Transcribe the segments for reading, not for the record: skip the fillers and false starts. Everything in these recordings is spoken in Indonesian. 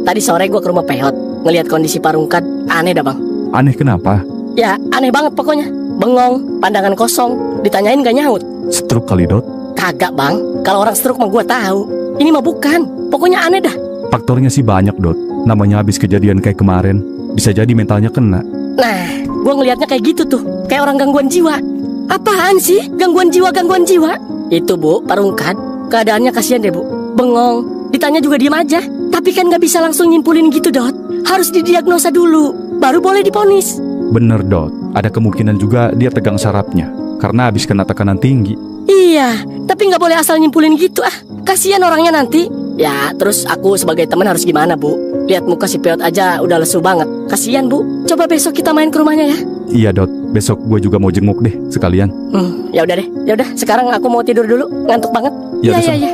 tadi sore gue ke rumah Peot, ngelihat kondisi Parungkat aneh dah bang. Aneh kenapa? Ya aneh banget pokoknya. Bengong, pandangan kosong, ditanyain gak nyaut. Stroke kali, Dot? Kagak bang, kalau orang stroke mah gue tahu. Ini mah bukan, pokoknya aneh dah. Faktornya sih banyak, Dot. Namanya habis kejadian kayak kemarin, bisa jadi mentalnya kena. Nah, gue ngelihatnya kayak gitu tuh, kayak orang gangguan jiwa. Apaan sih gangguan jiwa? Itu bu, Parungkat, keadaannya kasihan deh bu. Bengong, ditanya juga diem aja. Tapi kan gak bisa langsung nyimpulin gitu Dot. Harus didiagnosa dulu, baru boleh diponis. Bener, Dot. Ada kemungkinan juga dia tegang sarafnya, karena habis kena tekanan tinggi. Iya, tapi gak boleh asal nyimpulin gitu ah. Kasihan orangnya nanti. Ya, terus aku sebagai teman harus gimana bu? Lihat muka si Peot aja udah lesu banget. Kasihan bu, coba besok kita main ke rumahnya ya. Iya, Dot. Besok gue juga mau jenguk deh sekalian. Ya udah deh. Ya udah, sekarang aku mau tidur dulu. Ngantuk banget. Ya, ya.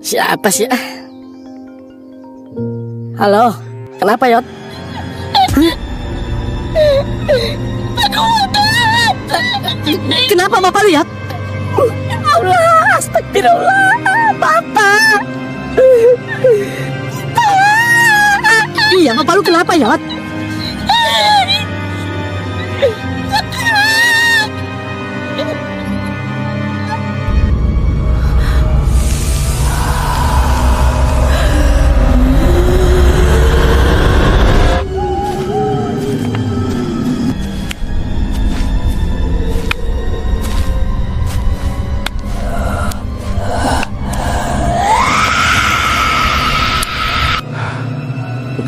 Siapa sih? Halo, kenapa Yot? Kenapa Bapak lu Yot? Allah, astagfirullah, Bapak. Iya, Bapak lu kenapa Yot?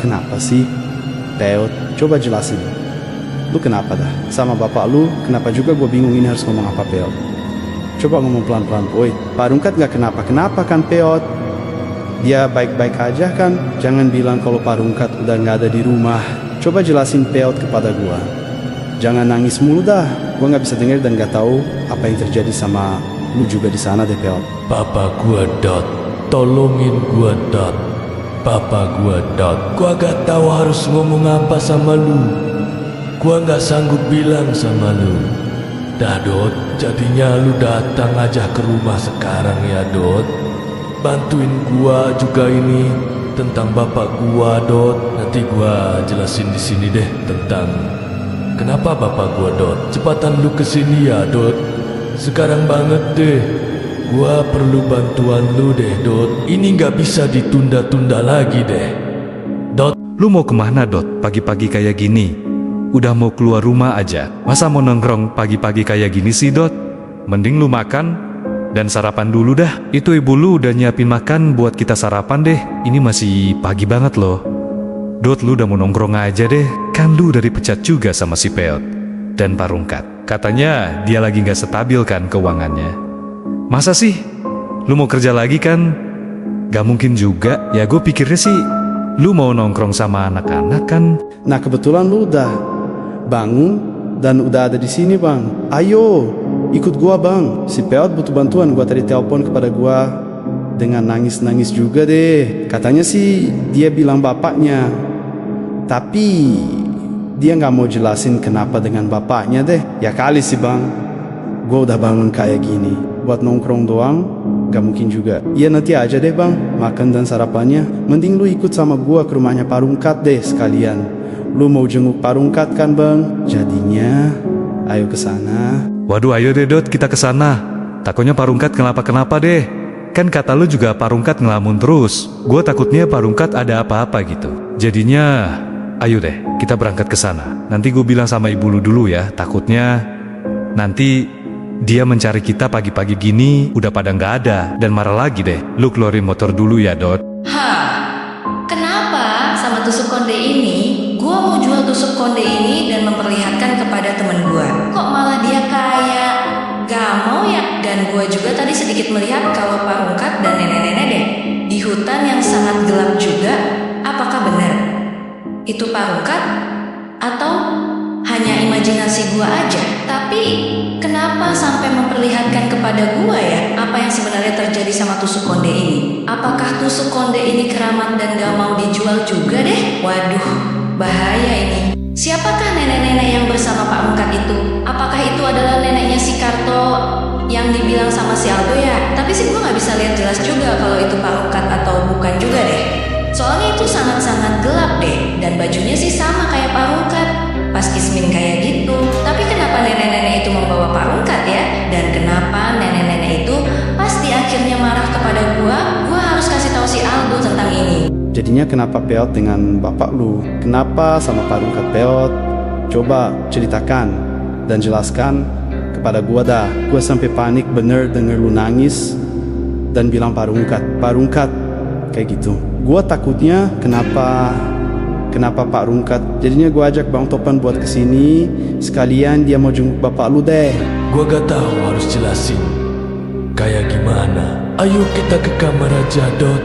Kenapa sih? Peot, coba jelasin. Lu kenapa dah? Sama bapak lu, kenapa juga gue bingung ini harus ngomong apa Peot? Coba ngomong pelan-pelan. Woi, Parungkat gak kenapa-kenapa kan Peot? Dia baik-baik aja kan? Jangan bilang kalau Parungkat udah gak ada di rumah. Coba jelasin Peot kepada gue. Jangan nangis mulu dah. Gue gak bisa denger dan gak tahu apa yang terjadi sama lu juga di sana deh Peot. Bapak gua Dot, tolongin gua Dot. Bapak gua Dot, gua gak tahu harus ngomong apa sama lu. Gua gak sanggup bilang sama lu. Dah Dot, jadinya lu datang aja ke rumah sekarang ya Dot. Bantuin gua juga ini tentang bapak gua Dot. Nanti gua jelasin di sini deh tentang kenapa bapak gua Dot. Cepatan lu kesini ya Dot. Sekarang banget deh. Gua perlu bantuan lu deh, Dot. Ini gak bisa ditunda-tunda lagi deh. Dot, lu mau kemana, Dot? Pagi-pagi kayak gini. Udah mau keluar rumah aja. Masa mau nongkrong pagi-pagi kayak gini sih, Dot? Mending lu makan dan sarapan dulu dah. Itu ibu lu udah nyiapin makan buat kita sarapan deh. Ini masih pagi banget loh. Dot, lu udah mau nongkrong aja deh. Kan lu udah dipecat juga sama si Peot dan Parungkat. Katanya dia lagi gak stabil kan keuangannya. Masa sih? Lu mau kerja lagi kan? Gak mungkin juga. Ya gue pikirnya sih lu mau nongkrong sama anak-anak kan? Nah kebetulan lu udah bangun dan udah ada di sini bang. Ayo ikut gua bang. Si Peot butuh bantuan. Gua tadi telepon kepada gua dengan nangis-nangis juga deh. Katanya sih dia bilang bapaknya, tapi dia nggak mau jelasin kenapa dengan bapaknya deh. Ya kali sih bang. Gua udah bangun kayak gini buat nongkrong doang, gak mungkin juga. Iya nanti aja deh bang, makan dan sarapannya. Mending lu ikut sama gua ke rumahnya Parungkat deh sekalian. Lu mau jenguk Parungkat kan bang? Jadinya, ayo ke sana. Waduh, ayo deh Dot, kita ke sana. Takutnya Parungkat kenapa-kenapa deh. Kan kata lu juga Parungkat ngelamun terus. Gua takutnya Parungkat ada apa-apa gitu. Jadinya, ayo deh, kita berangkat ke sana. Nanti gue bilang sama ibu lu dulu ya. Takutnya nanti dia mencari kita pagi-pagi gini udah pada nggak ada dan marah lagi deh. Lu keluarin motor dulu ya Dot. Kenapa sama tusuk konde ini? Gua mau jual tusuk konde ini dan memperlihatkan kepada temen gua. Kok malah dia kayak gak mau ya? Dan gua juga tadi sedikit melihat kalau Parungkat dan nenek-nenek deh di hutan yang sangat gelap juga. Apakah benar itu Pak Rungkat? Atau hanya imajinasi gua aja? Tapi kenapa sampai memperlihatkan kepada gua ya apa yang sebenarnya terjadi sama tusuk konde ini? Apakah tusuk konde ini keramat dan gak mau dijual juga deh? Waduh, bahaya ini. Siapakah nenek-nenek yang bersama Pak Rungkat itu? Apakah itu adalah neneknya si Karto yang dibilang sama si Aldo ya? Tapi sih gua gak bisa lihat jelas juga kalau itu Pak Rungkat atau bukan juga deh. Soalnya itu sangat-sangat gelap deh, dan bajunya sih sama kayak Pak Rungkat, pas Kismin kayak gitu. Tapi kenapa nenek-nenek itu membawa Pak Rungkat ya? Dan kenapa nenek-nenek itu pasti akhirnya marah kepada gua harus kasih tahu si Aldo tentang ini. Jadinya kenapa Peot dengan bapak lu? Kenapa sama Pak Rungkat Peot? Coba ceritakan dan jelaskan kepada gua dah. Gua sampai panik bener denger lu nangis dan bilang Pak Rungkat kayak gitu. Gua takutnya kenapa Pak Rungkat. Jadinya gua ajak Bang Topan buat kesini, sekalian dia mau jenguk bapak lu deh. Gua gak tahu harus jelasin kayak gimana. Ayo kita ke kamar aja, Dot.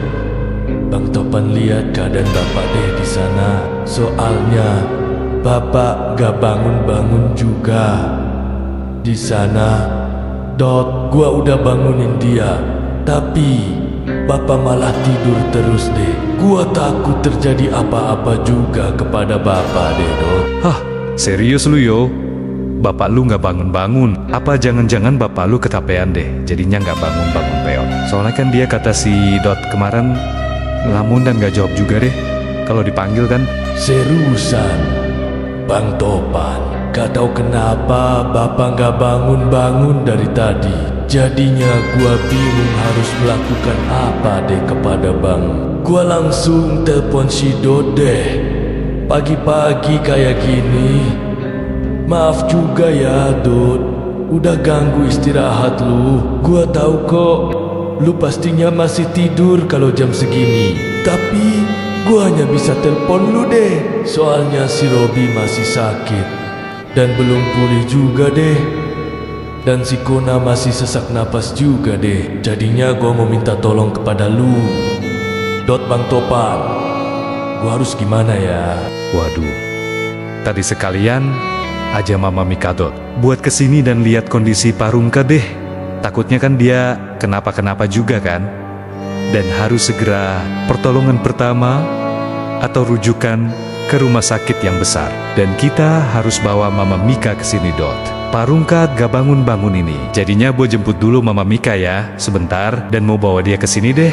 Bang Topan lihat keadaan bapak deh di sana. Soalnya bapak gak bangun-bangun juga di sana. Dot, gua udah bangunin dia, tapi bapak malah tidur terus deh. Gua takut terjadi apa-apa juga kepada bapak deh, Dot. Hah, serius lu yo? Bapak lu nggak bangun-bangun? Apa jangan-jangan bapak lu ketapean deh, jadinya nggak bangun-bangun Peot? Soalnya kan dia kata si Dot kemarin ngelamun dan nggak jawab juga deh kalau dipanggil kan. Seriusan, Bang Topan, gak tahu kenapa bapak gak bangun-bangun dari tadi. Jadinya gua bingung harus melakukan apa deh kepada bang. Gua langsung telepon si Dot deh. Pagi-pagi kayak gini. Maaf juga ya Dot, udah ganggu istirahat lu. Gua tahu kok lu pastinya masih tidur kalau jam segini. Tapi gua hanya bisa telepon lu deh, soalnya si Robi masih sakit dan belum pulih juga deh. Dan si Kona masih sesak napas juga deh. Jadinya gua mau minta tolong kepada lu, Dot. Bang Topan, gua harus gimana ya? Waduh, tadi sekalian aja Mama Mika Dot buat kesini dan lihat kondisi Pak Rungkat deh. Takutnya kan dia kenapa-kenapa juga kan. Dan harus segera pertolongan pertama atau rujukan ke rumah sakit yang besar. Dan kita harus bawa Mama Mika ke sini, Dot. Pak Rungkat gak bangun-bangun ini. Jadinya Bo jemput dulu Mama Mika ya, sebentar, dan mau bawa dia ke sini deh.